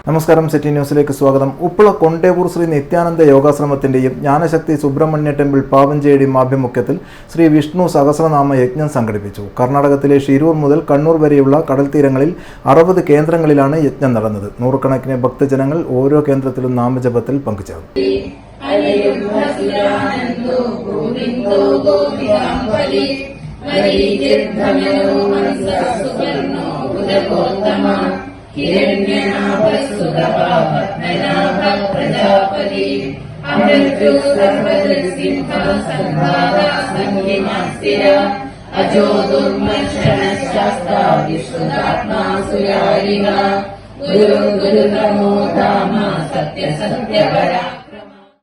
നമസ്കാരം, സിറ്റി ന്യൂസിലേക്ക് സ്വാഗതം. ഉപ്പള കൊണ്ടേപൂർ ശ്രീ നിത്യാനന്ദ യോഗാശ്രമത്തിന്റെയും ജ്ഞാനശക്തി സുബ്രഹ്മണ്യ ടെമ്പിൾ പാവഞ്ചേരിയുടെയും ആഭിമുഖ്യത്തിൽ ശ്രീ വിഷ്ണു സഹസ്രനാമ യജ്ഞം സംഘടിപ്പിച്ചു. കർണാടകത്തിലെ ഷിരൂർ മുതൽ കണ്ണൂർ വരെയുള്ള കടൽ തീരങ്ങളിൽ 60 കേന്ദ്രങ്ങളിലാണ് യജ്ഞം നടന്നത്. നൂറുകണക്കിന് ഭക്തജനങ്ങൾ ഓരോ കേന്ദ്രത്തിലും നാമജപത്തിൽ പങ്കുചേർന്നു.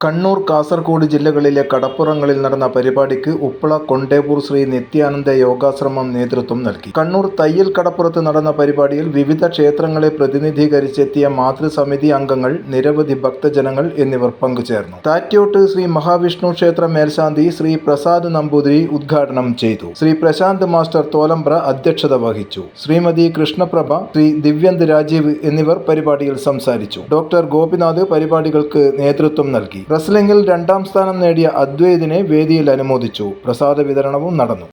കണ്ണൂർ, കാസർഗോഡ് ജില്ലകളിലെ കടപ്പുറങ്ങളിൽ നടന്ന പരിപാടിക്ക് ഉപ്പള കൊണ്ടേപൂർ ശ്രീ നിത്യാനന്ദ യോഗാശ്രമം നേതൃത്വം നൽകി. കണ്ണൂർ തയ്യൽ കടപ്പുറത്ത് നടന്ന പരിപാടിയിൽ വിവിധ ക്ഷേത്രങ്ങളെ പ്രതിനിധീകരിച്ചെത്തിയ മാതൃസമിതി അംഗങ്ങൾ, നിരവധി ഭക്തജനങ്ങൾ എന്നിവർ പങ്കുചേർന്നു. താറ്റ്യോട്ട് ശ്രീ മഹാവിഷ്ണു ക്ഷേത്ര മേൽശാന്തി ശ്രീ പ്രസാദ് നമ്പൂതിരി ഉദ്ഘാടനം ചെയ്തു. ശ്രീ പ്രശാന്ത് മാസ്റ്റർ തോലംബ്ര അധ്യക്ഷത വഹിച്ചു. ശ്രീമതി കൃഷ്ണപ്രഭ, ശ്രീ ദിവ്യന്ത് രാജീവ് എന്നിവർ പരിപാടിയിൽ സംസാരിച്ചു. ഡോക്ടർ ഗോപിനാഥ് പരിപാടികൾക്ക് നേതൃത്വം നൽകി. റെസ്ലിംഗിൽ 2ാം സ്ഥാനം നേടിയ അദ്വൈതിനെ വേദിയിൽ അനുമോദിച്ചു. പ്രസാദ വിതരണവും നടന്നു.